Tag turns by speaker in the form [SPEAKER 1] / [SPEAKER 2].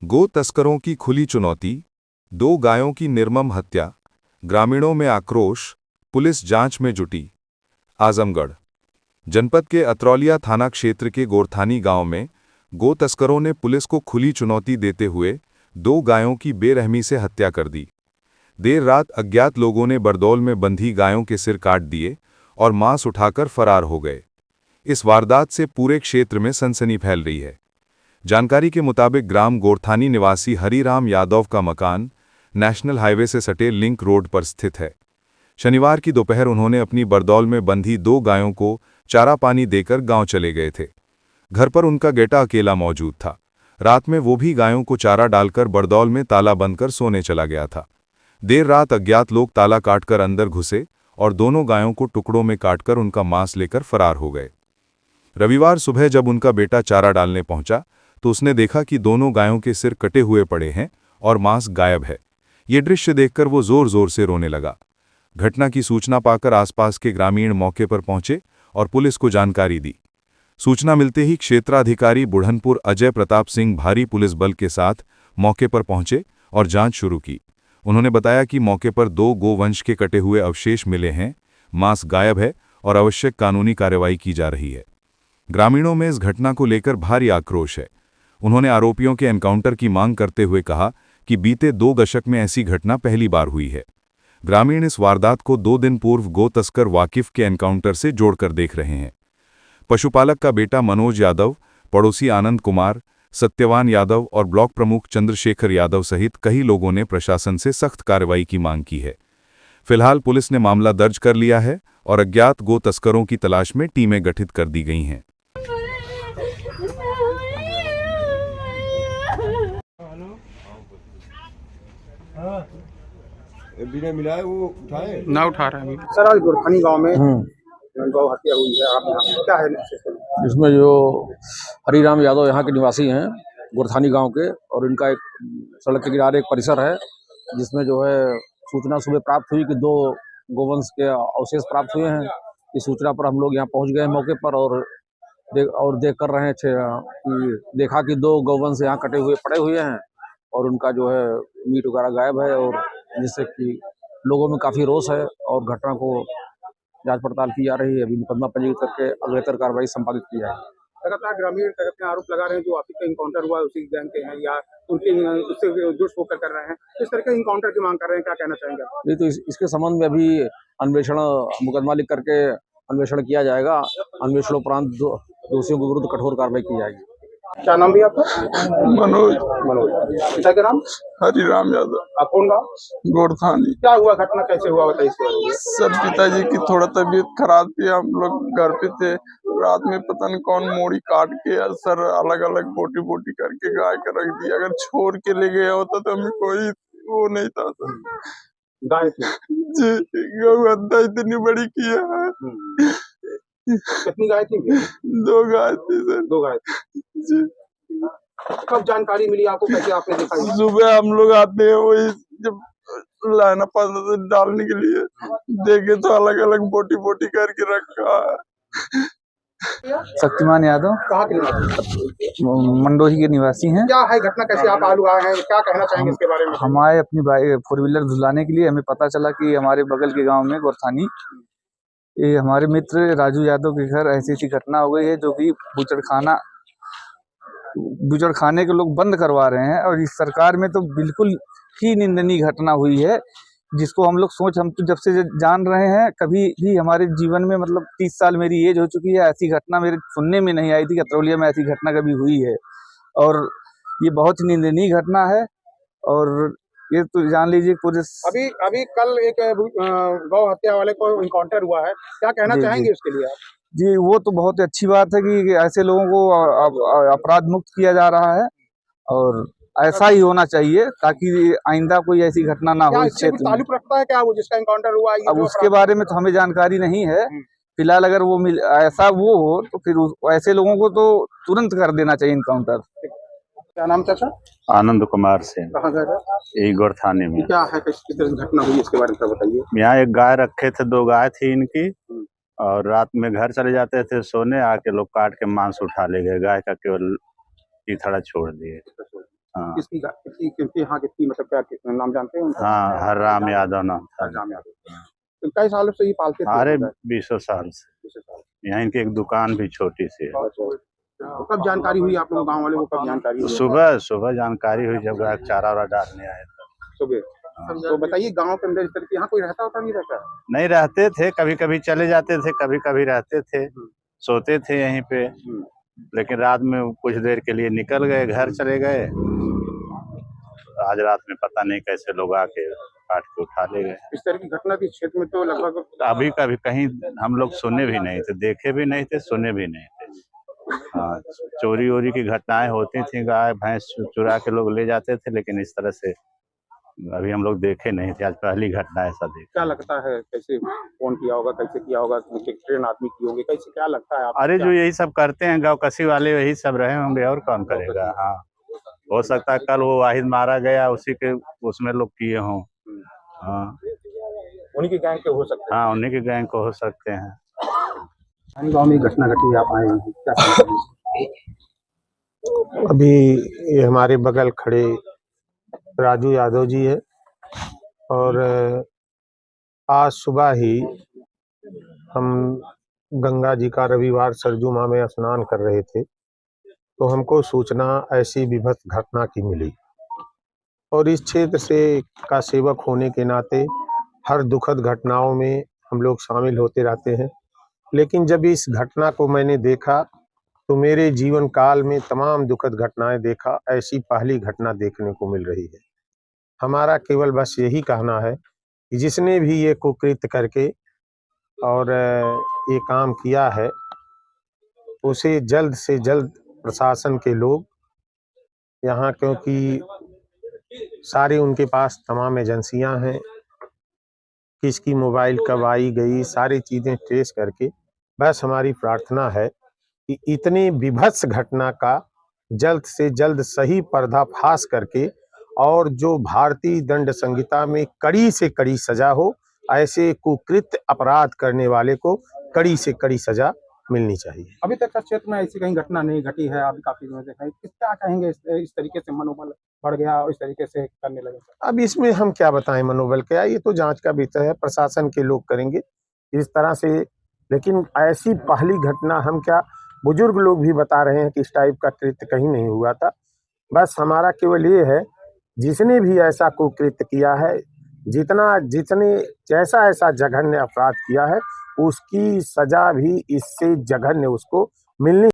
[SPEAKER 1] गो तस्करों की खुली चुनौती, दो गायों की निर्मम हत्या, ग्रामीणों में आक्रोश, पुलिस जांच में जुटी। आजमगढ़ जनपद के अतरौलिया थाना क्षेत्र के गोरथानी गांव में गो तस्करों ने पुलिस को खुली चुनौती देते हुए दो गायों की बेरहमी से हत्या कर दी। देर रात अज्ञात लोगों ने बरदौल में बंधी गायों के सिर काट दिए और मांस उठाकर फरार हो गए। इस वारदात से पूरे क्षेत्र में सनसनी फैल रही है। जानकारी के मुताबिक ग्राम गोरथानी निवासी हरिराम यादव का मकान नेशनल हाईवे से सटे लिंक रोड पर स्थित है। शनिवार की दोपहर उन्होंने अपनी बरदौल में बंधी दो गायों को चारा पानी देकर गांव चले गए थे। घर पर उनका बेटा अकेला मौजूद था। रात में वो भी गायों को चारा डालकर बरदौल में ताला बंद कर सोने चला गया था। देर रात अज्ञात लोग ताला काटकर अंदर घुसे और दोनों गायों को टुकड़ों में काटकर उनका मांस लेकर फरार हो गए। रविवार सुबह जब उनका बेटा चारा डालने पहुंचा तो उसने देखा कि दोनों गायों के सिर कटे हुए पड़े हैं और मांस गायब है। ये दृश्य देखकर वो जोर जोर से रोने लगा। घटना की सूचना पाकर आसपास के ग्रामीण मौके पर पहुंचे और पुलिस को जानकारी दी। सूचना मिलते ही क्षेत्राधिकारी बुढ़नपुर अजय प्रताप सिंह भारी पुलिस बल के साथ मौके पर पहुंचे और जांच शुरू की। उन्होंने बताया कि मौके पर दो गोवंश के कटे हुए अवशेष मिले हैं, मांस गायब है और आवश्यक कानूनी कार्रवाई की जा रही है। ग्रामीणों में इस घटना को लेकर भारी आक्रोश है। उन्होंने आरोपियों के एनकाउंटर की मांग करते हुए कहा कि बीते 2 दशक में ऐसी घटना पहली बार हुई है। ग्रामीण इस वारदात को 2 दिन पूर्व गो तस्कर वाकिफ के एनकाउंटर से जोड़कर देख रहे हैं। पशुपालक का बेटा मनोज यादव, पड़ोसी आनंद कुमार, सत्यवान यादव और ब्लॉक प्रमुख चंद्रशेखर यादव सहित कई लोगों ने प्रशासन से सख्त कार्रवाई की मांग की है। फिलहाल पुलिस ने मामला दर्ज कर लिया है और अज्ञात गो तस्करों की तलाश में टीमें गठित कर दी गई हैं।
[SPEAKER 2] बिना मिलाए वो उठाए
[SPEAKER 3] ना उठा रहा है अभी।
[SPEAKER 4] सर आज गोरखानी गांव में गौ हत्या हुई है, आप यहाँ क्या है?
[SPEAKER 5] इसमें जो हरिराम यादव यहाँ के निवासी हैं गोरथानी गांव के, और इनका एक सड़क के किनारे एक परिसर है जिसमें जो है सूचना सुबह प्राप्त हुई कि 2 गोवंश के अवशेष प्राप्त हुए हैं। इस सूचना पर हम लोग यहाँ पहुँच गए मौके पर और देख कर रहे हैं कि देखा कि 2 गौवंश यहाँ कटे हुए पड़े हुए हैं और उनका जो है मीट वगैरह गायब है, और जिससे कि लोगों में काफ़ी रोष है और घटना को जांच पड़ताल की जा रही है। अभी मुकदमा पंजीकृत करके अग्रेतर कार्रवाई संपादित की जाएगी।
[SPEAKER 4] लगातार ग्रामीण आरोप लगा रहे हैं जो आपका इनकाउंटर हुआ उसी गैंग के हैं या उनके उससे जुड़ होकर कर रहे हैं, इस तरह के इनकाउंटर की मांग कर रहे हैं, क्या कहना चाहेंगे?
[SPEAKER 5] नहीं तो इसके संबंध में अभी अन्वेषण मुकदमा लिख करके अन्वेषण किया जाएगा। अन्वेषणोपरांत दोषियों के विरुद्ध कठोर कार्रवाई की जाएगी।
[SPEAKER 4] क्या नाम भी आपका?
[SPEAKER 2] मनोज
[SPEAKER 4] पिता का नाम?
[SPEAKER 2] हरिराम यादव।
[SPEAKER 4] आप कौन गाँव?
[SPEAKER 2] गोरथानी।
[SPEAKER 4] क्या हुआ, घटना कैसे हुआ बताइए इसके बारे में।
[SPEAKER 2] सर पिताजी की थोड़ा तबीयत खराब थी, हम लोग घर पे थे। रात में पता नहीं कौन मोड़ी काट के सर अलग अलग बोटी बोटी करके गाय का रख दिया। अगर छोड़ के ले गया होता तो हमें कोई वो नहीं था सर।
[SPEAKER 4] गाय थी
[SPEAKER 2] जी, गौ हत्या इतनी बड़ी किया है।
[SPEAKER 4] कितनी गाय थी?
[SPEAKER 2] 2 गाय थी सर।
[SPEAKER 4] 2 गाय थी
[SPEAKER 2] जी।
[SPEAKER 4] कब जानकारी मिली आपको, कैसे आपने देखा?
[SPEAKER 2] सुबह हम लोग आते हैं, वही जब लाना पड़ता था डालने के लिए, देखे तो अलग अलग बोटी बोटी करके रखा है।
[SPEAKER 6] शक्तिमान यादव
[SPEAKER 4] कहाँ के निवासी?
[SPEAKER 6] मंडोही के निवासी हैं।
[SPEAKER 4] क्या है घटना, कैसे आप आलू आए हैं, क्या कहना चाहेंगे इसके बारे में?
[SPEAKER 6] हम आए अपनी 4 व्हीलर धुलाने के लिए। हमें पता चला कि हमारे बगल के गांव में गोरथानी ये हमारे मित्र राजू यादव के घर ऐसी घटना हो गई है जो कि बूचड़खाने के लोग बंद करवा रहे हैं, और इस सरकार में तो बिल्कुल ही निंदनीय घटना हुई है, जिसको हम तो जब से जान रहे हैं, कभी भी हमारे जीवन में मतलब 30 साल मेरी एज हो चुकी है, ऐसी घटना मेरे सुनने में नहीं आई थी कि अतरौलिया में ऐसी घटना कभी हुई है, और ये बहुत ही निंदनीय घटना है। और ये तो जान लीजिए पूरे
[SPEAKER 4] अभी कल एक गौ हत्या वाले को इनकाउंटर हुआ है, क्या कहना चाहेंगे उसके लिए आप?
[SPEAKER 6] जी, वो तो बहुत अच्छी बात है कि ऐसे लोगों को अपराध मुक्त किया जा रहा है, और ऐसा ही होना चाहिए ताकि आइंदा कोई ऐसी घटना ना हो इस क्षेत्र में।
[SPEAKER 4] ताल्लुक रखता है क्या वो जिसका इनकाउंटर हुआ?
[SPEAKER 6] अब उसके बारे में तो हमें जानकारी नहीं है फिलहाल। अगर वो ऐसा वो हो तो फिर ऐसे लोगों को तो तुरंत कर देना चाहिए इनकाउंटर।
[SPEAKER 4] क्या नाम चाचा?
[SPEAKER 7] आनंद कुमार से।
[SPEAKER 4] कहाँ गए?
[SPEAKER 7] यही गोरथानी में।
[SPEAKER 4] क्या है, किस तरह से घटना हुई इसके बारे में बताइए।
[SPEAKER 7] यहाँ एक गाय रखे थे, 2 गाय थी इनकी, और रात में घर चले जाते थे सोने, आके लोग काट के मांस उठा ले गए। गाय का केवल ईथड़ा छोड़ दिए। हाँ
[SPEAKER 4] किसकी यहाँ कितनी मतलब क्या नाम जानते हैं उनका?
[SPEAKER 7] हाँ, हर राम यादव नाम था।
[SPEAKER 4] राम यादव। तो कई सालों से ये पालते थे
[SPEAKER 7] अरे
[SPEAKER 4] गाय?
[SPEAKER 7] 20 साल से।
[SPEAKER 4] दूसरे साल।
[SPEAKER 7] यहाँ इनकी एक दुकान भी छोटी सी है।
[SPEAKER 4] तो कब जानकारी हुई आप लोग गाँव वाले को, कब जानकारी हुई?
[SPEAKER 7] सुबह सुबह जानकारी हुई जब गाय चारा वारा डालने आए थे।
[SPEAKER 4] सुबह। तो बताइए गांव के अंदर इस तरह यहाँ कोई रहता होता नहीं रहता?
[SPEAKER 7] नहीं रहते थे, कभी कभी चले जाते थे, कभी कभी रहते थे, सोते थे यहीं पे। लेकिन रात में कुछ देर के लिए निकल गए, घर चले गए। आज रात में पता नहीं कैसे लोग आके काट के उठा ले गए।
[SPEAKER 4] इस तरह की घटना भी क्षेत्र में तो लगभग
[SPEAKER 7] अभी कभी कहीं हम लोग सुने भी नहीं थे, देखे भी नहीं थे, सुने भी नहीं थे। हाँ, चोरी वोरी की घटनाएं होती थी, गाय भैंस चुरा के लोग ले जाते थे, लेकिन इस तरह से अभी हम लोग देखे नहीं थे। आज पहली घटना ऐसा देखा।
[SPEAKER 4] क्या लगता है कैसे फोन किया होगा, कैसे किया होगा, ट्रेन आदमी की होंगे, कैसे क्या लगता है आपको?
[SPEAKER 7] अरे जो यही सब करते हैं गाँव कसी वाले, वही सब रहे होंगे, और कौन करेगा। हाँ, हो सकता है कल वो वाहिद मारा गया, उसी के उसमें लोग किए हों। हाँ,
[SPEAKER 4] उन्हीं के गैंग के हो सकते
[SPEAKER 7] हाँ, उन्हीं के गैंग को हो सकते हैं।
[SPEAKER 4] हैं। गाँव में घटना घटी, आप आए हैं, क्या कहते हैं?
[SPEAKER 3] अभी ये हमारे बगल खड़े राजू यादव जी है, और आज सुबह ही हम गंगा जी का रविवार सरजू माह में स्नान कर रहे थे, तो हमको सूचना ऐसी विभत्स घटना की मिली। और इस क्षेत्र से का सेवक होने के नाते हर दुखद घटनाओं में हम लोग शामिल होते रहते हैं, लेकिन जब इस घटना को मैंने देखा तो मेरे जीवन काल में तमाम दुखद घटनाएं देखा, ऐसी पहली घटना देखने को मिल रही है। हमारा केवल बस यही कहना है कि जिसने भी ये कुकृत्य करके और ये काम किया है, उसे जल्द से जल्द प्रशासन के लोग यहाँ, क्योंकि सारे उनके पास तमाम एजेंसियां हैं, किसकी मोबाइल कब आई गई, सारी चीज़ें ट्रेस करके, बस हमारी प्रार्थना है कि इतनी विभत्स घटना का जल्द से जल्द सही पर्दाफाश करके, और जो भारतीय दंड संहिता में कड़ी से कड़ी सजा हो, ऐसे कुकृत्य अपराध करने वाले को कड़ी से कड़ी सजा मिलनी चाहिए।
[SPEAKER 4] अभी तक का क्षेत्र में ऐसी कहीं घटना नहीं घटी है, अभी काफी दिनों से है। क्या कहेंगे इस तरीके से मनोबल बढ़ गया और इस तरीके से करने लगे?
[SPEAKER 3] अब इसमें हम क्या बताएं मनोबल क्या, ये तो जांच का विषय है, प्रशासन के लोग करेंगे इस तरह से। लेकिन ऐसी पहली घटना, हम क्या, बुजुर्ग लोग भी बता रहे हैं कि इस टाइप का कृत्य कहीं नहीं हुआ था। बस हमारा केवल ये है, जिसने भी ऐसा कुकृत्य किया है, जिसने जैसा ऐसा जघन्य अपराध किया है, उसकी सजा भी इससे जघन्य उसको मिलनी